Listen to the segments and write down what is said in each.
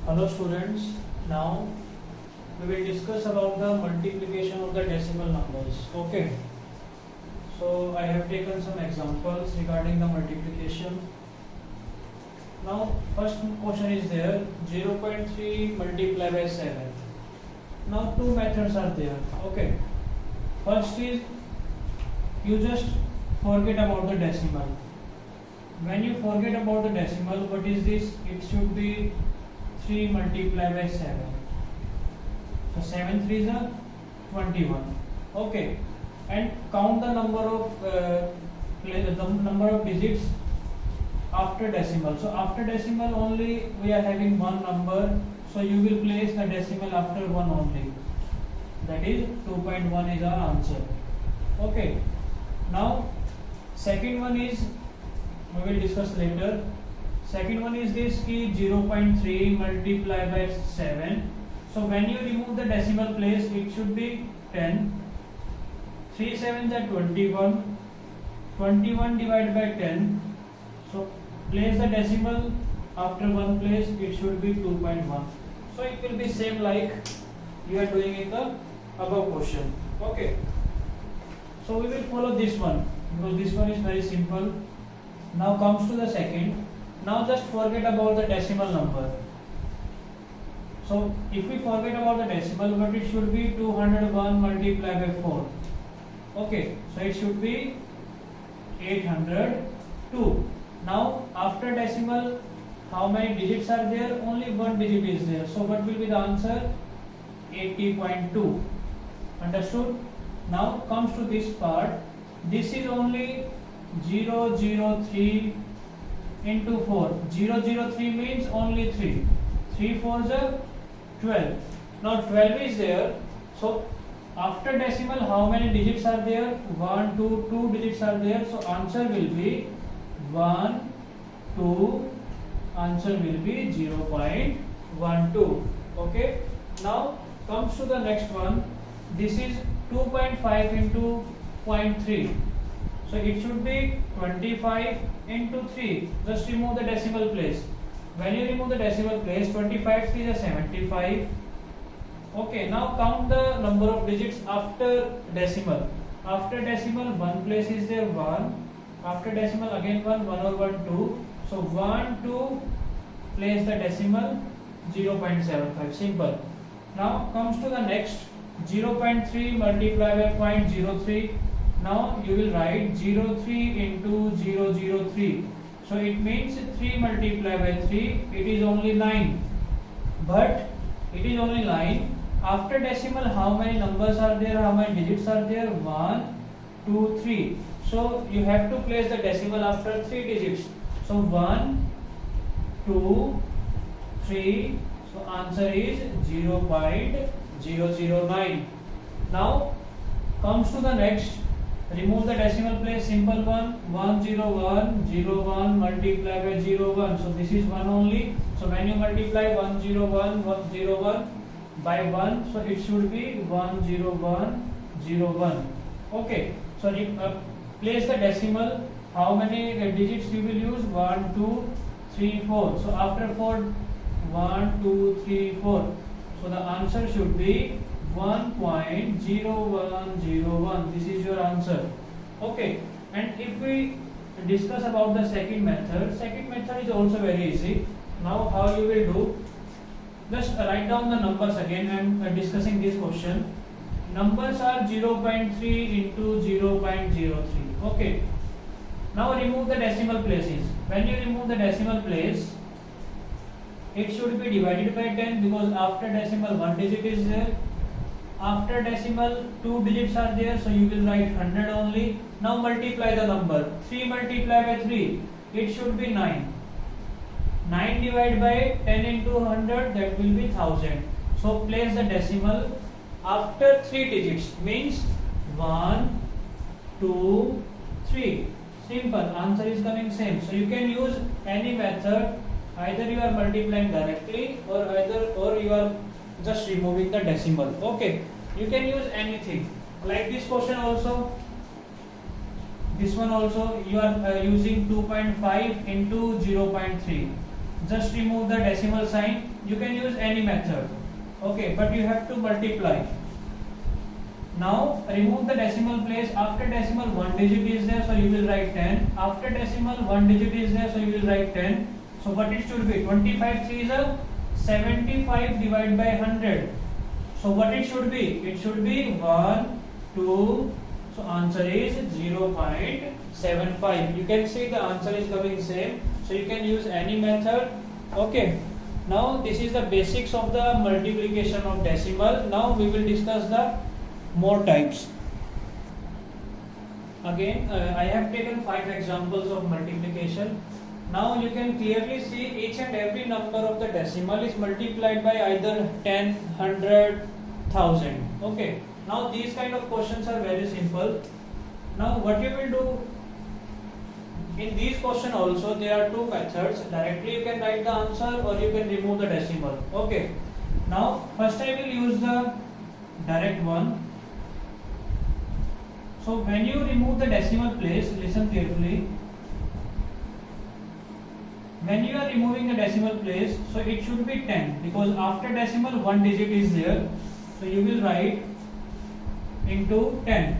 Hello students, now we will discuss about the multiplication of the decimal numbers. Okay, so I have taken some examples regarding the multiplication. Now first question is there, 0.3 multiplied by 7. Now two methods are there. Okay, first is you just forget about the decimal. When you forget about the decimal, what is this? It should be 3 multiplied by 7. So 7 3 is 21. Okay, and count the number of digits after decimal. So after decimal only we are having one number. So you will place the decimal after one only. That is 2.1 is our answer. Okay. Now second one is we will discuss later. Second one is this key 0.3 multiplied by 7. So when you remove the decimal place, it should be 10. 3 7s are 21. 21 divided by 10. So place the decimal after one place, it should be 2.1. So it will be same like you are doing in the above question. Okay. So we will follow this one because this one is very simple. Now comes to the second. Now just forget about the decimal number. So if we forget about the decimal, but it should be 201 multiplied by 4. Okay, so it should be 802. Now after decimal, how many digits are there? Only one digit is there. So what will be the answer? 80.2. Understood? Now comes to this part. This is only 003 into 4. 003 means only 3. 3 4s are 12. Now 12 is there. So after decimal, how many digits are there? 1, 2, 2 digits are there. So answer will be 1, 2. Answer will be 0.12. Okay. Now comes to the next one. This is 2.5 into 0.3. So it should be 25 into 3. Just remove the decimal place. When you remove the decimal place, 25 3 is 75. Okay, now count the number of digits after decimal. After decimal, one place is there 1. After decimal again 1 or 1 2. So 1 2 place the decimal 0.75. Simple. Now comes to the next 0.3 multiplied by 0.03. Now you will write 03 into 003. So it means 3 multiplied by 3. It is only 9. But it is only 9. After decimal, how many numbers are there? How many digits are there? 1, 2, 3. So you have to place the decimal after 3 digits. So 1, 2, 3. So answer is 0.009. Now comes to the next. Remove the decimal place, simple one, 101, 01 multiplied by 01. So this is 1 only. So when you multiply 101, 101 by 1, so it should be 10101. Okay. So place the decimal. How many digits you will use? 1, 2, 3, 4. So after 4, 1, 2, 3, 4. So the answer should be 1.0101. This is your answer. Okay. And if we discuss about the second method is also very easy. Now how you will do? Just write down the numbers again. I am discussing this question. Numbers are 0.3 into 0.03. Okay. Now remove the decimal places. When you remove the decimal place, it should be divided by 10 because after decimal one digit is there. After decimal 2 digits are there, so you will write 100 only. Now multiply the number. 3 multiplied by 3, it should be 9. 9 divided by 10 into 100, that will be 1000. So place the decimal after 3 digits, means 1, 2, 3. Simple. Answer is coming same. So you can use any method. Either you are multiplying directly or you are just removing the decimal. Okay, you can use anything. Like this question also, this one also you are using 2.5 into 0.3. just remove the decimal sign. You can use any method, okay, but you have to multiply. Now remove the decimal place. After decimal one digit is there, so you will write 10. After decimal one digit is there, so you will write 10. So what it should be? 25 3 is a 75 divided by 100. So what it should be? It should be 1 2. So answer is 0.75. You can see the answer is coming same. So you can use any method. Okay. Now this is the basics of the multiplication of decimal. Now we will discuss the more types. Again, I have taken 5 examples of multiplication. Now you can clearly see each and every number of the decimal is multiplied by either 10, 100, 1000. Okay. Now these kind of questions are very simple. Now what you will do in these question also, there are two methods. Directly you can write the answer or you can remove the decimal. Okay. Now first I will use the direct one. So when you remove the decimal place, listen carefully. When you are removing the decimal place, so it should be 10 because after decimal one digit is there. So you will write into 10.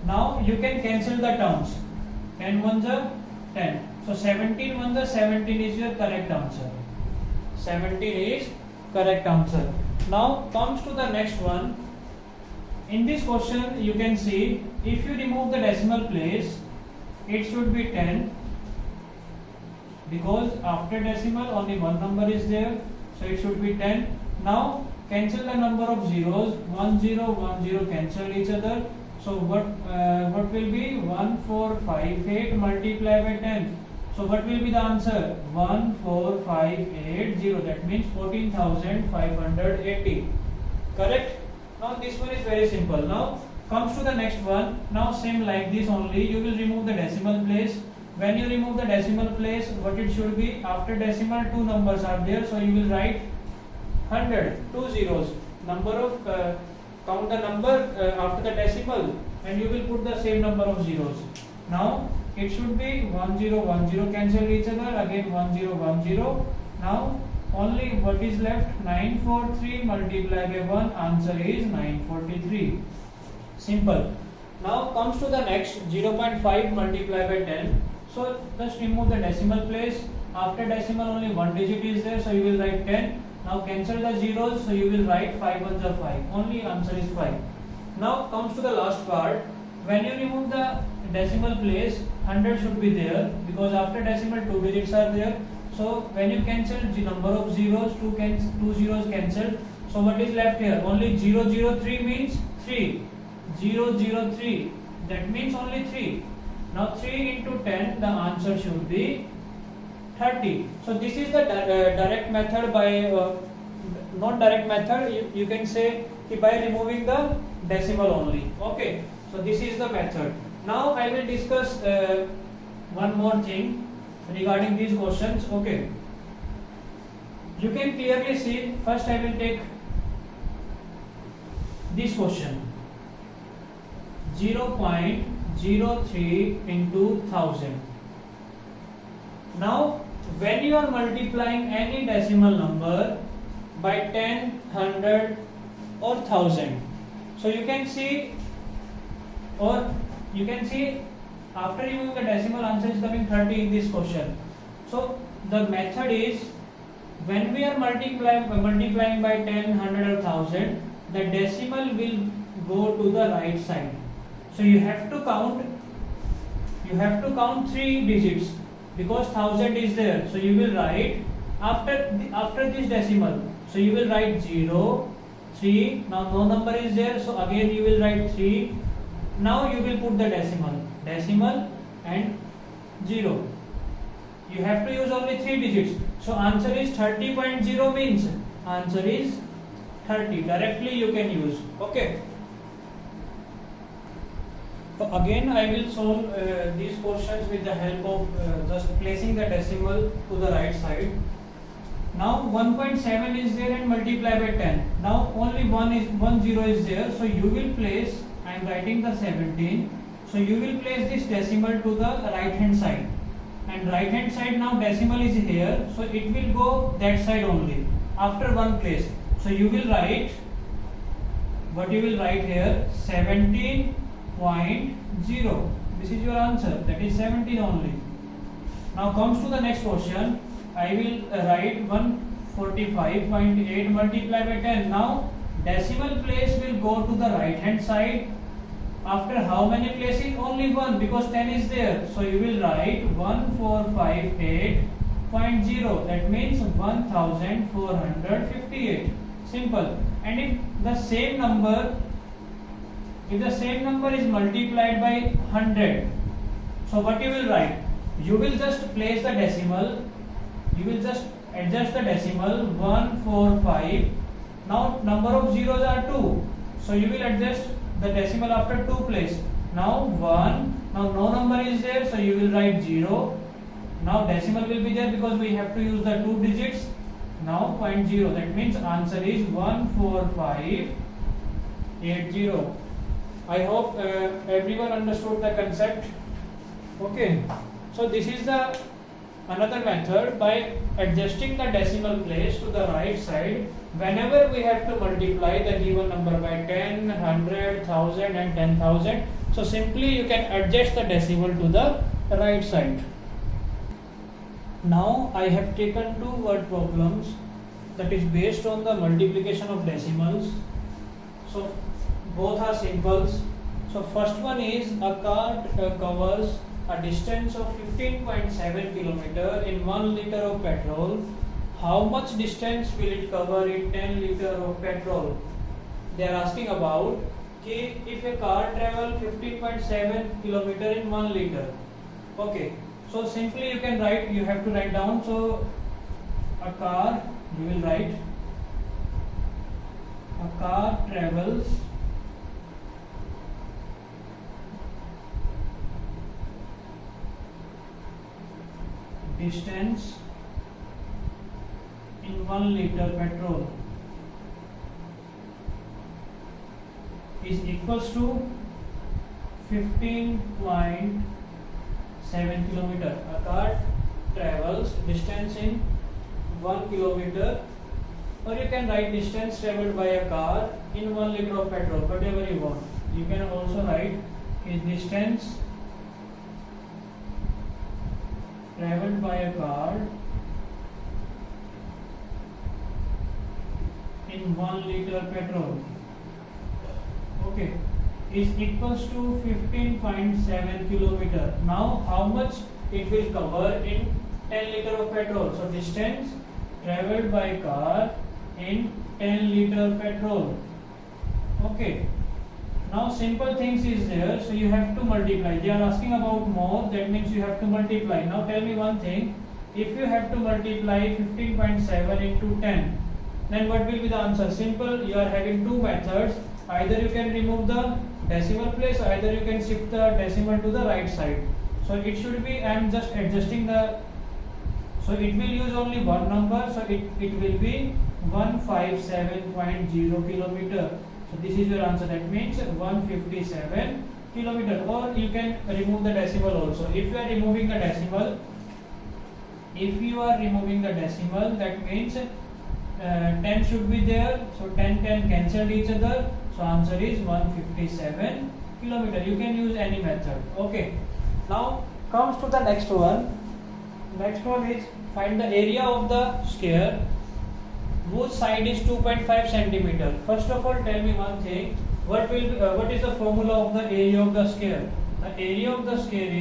Now you can cancel the terms. 10 ones are 10. So 17 ones are 17 is your correct answer. 17 is correct answer. Now comes to the next one. In this question you can see if you remove the decimal place, it should be 10 because after decimal only one number is there, so it should be 10. Now cancel the number of zeros. 1 0 1 0 cancel each other. So what will be 1458 multiplied by 10? So what will be the answer? 14580. That means 14,580. Correct? Now this one is very simple. Now comes to the next one. Now same like this only. You will remove the decimal place. When you remove the decimal place, what it should be? After decimal two numbers are there. So you will write 100, 2 zeros. Number of count the number after the decimal and you will put the same number of zeros. Now it should be 10 10 cancel each other, again 10 10. Now only what is left? 943 multiplied by 1, answer is 943. Simple. Now comes to the next 0.5 multiplied by 10. So just remove the decimal place. After decimal only one digit is there, so you will write 10. Now cancel the zeros, so you will write 5 ones are 5. Only answer is 5. Now comes to the last part. When you remove the decimal place, 100 should be there because after decimal two digits are there. So when you cancel the number of zeros, two zeros cancelled. So what is left here? Only 003 means 3. 003. That means only 3. Now 3 into 10, the answer should be 30. So this is the direct method by not direct method. You can say by removing the decimal only. Okay. So this is the method. Now I will discuss one more thing regarding these questions. Okay. You can clearly see. First I will take this question. 0.03 into 1000. Now when you are multiplying any decimal number by 10, 100 or 1000, so you can see after removing the decimal, answer is coming 30 in this question. So the method is when we are multiplying by 10, 100 or 1000, the decimal will go to the right side. So you have to count 3 digits because 1000 is there. So you will write after this decimal. So you will write 0, 3. Now no number is there. So again you will write 3. Now you will put the decimal and 0. You have to use only 3 digits. So answer is 30.0 means answer is 30. Directly you can use. Okay. So again I will solve these questions with the help of just placing the decimal to the right side. Now 1.7 is there and multiply by 10. Now only 1 0 is there. So you will place, I am writing the 17. So you will place this decimal to the right hand side. and right hand side now decimal is here, so it will go that side only after one place. So you will write, what you will write here, 17.0. This is your answer, that is 17 only. Now comes to the next question. I will write 145.8 multiplied by 10. Now decimal place will go to the right hand side. After how many places? Only one, because 10 is there. So you will write 1458.0. That means 1458. Simple. And if the same number is multiplied by 100, so what you will write? You will just place the decimal. You will just adjust the decimal 145. Now number of zeros are 2, so you will adjust the decimal after 2 place. Now 1. Now no number is there, so you will write 0. Now decimal will be there because we have to use the 2 digits. Now 0.0. That means answer is 14580. I hope everyone understood the concept. Okay. So this is the another method by adjusting the decimal place to the right side whenever we have to multiply the given number by 10, 100, 1000 and 10,000. So simply you can adjust the decimal to the right side. Now I have taken 2 word problems that is based on the multiplication of decimals. So both are simples. So first one is a car covers a distance of 15.7 km in 1 liter of petrol. How much distance will it cover in 10 liter of petrol? They are asking about if a car travel 15.7 km in 1 liter. Okay, so simply you can write, you have to write down. So a car, you will write a car travels distance in 1 liter petrol is equals to 15.7 kilometer. A car travels distance in 1 kilometer, or you can write distance traveled by a car in 1 liter of petrol, whatever you want. You can also write is distance traveled by a car in 1 liter petrol, okay, is equals to 15.7 kilometer. Now how much it will cover in 10 liter of petrol? So distance traveled by car in 10 liter petrol. Okay, now simple things is there, so you have to multiply. They are asking about more, that means you have to multiply. Now tell me one thing, if you have to multiply 15.7 into 10, then what will be the answer? Simple, you are having 2 methods. Either you can remove the decimal place, either you can shift the decimal to the right side. So it should be, I am just adjusting the, so it will use only one number, so it will be 157.0 kilometer. So this is your answer, that means 157 kilometer. Or you can remove the decimal also. If you are removing the decimal, that means 10 should be there. So 10 cancel each other. So answer is 157 kilometer. You can use any method. Okay. Now comes to the next one. Next one is find the area of the sphere whose side is 2.5 centimeter. First of all, tell me one thing. What is the formula of the area of the sphere? The area of the sphere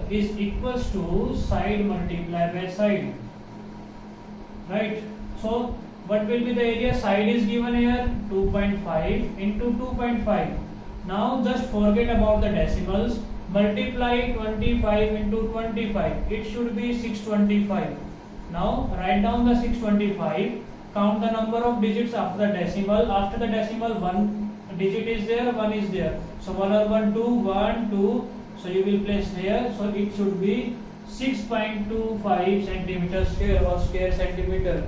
is equals to side multiplied by side. Right? So what will be the area? Side is given here 2.5 into 2.5. Now just forget about the decimals. Multiply 25 into 25. It should be 625. Now write down the 625. Count the number of digits after the decimal. After the decimal, 1 digit is there, 1 is there. So 1 or 1, 2, 1, 2. So you will place here. So it should be 6.25 centimeter square or square centimeter.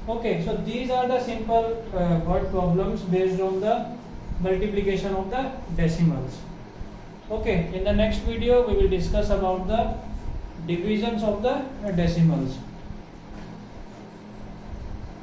Okay, so these are the simple word problems based on the multiplication of the decimals. Okay, in the next video we will discuss about the divisions of the decimals.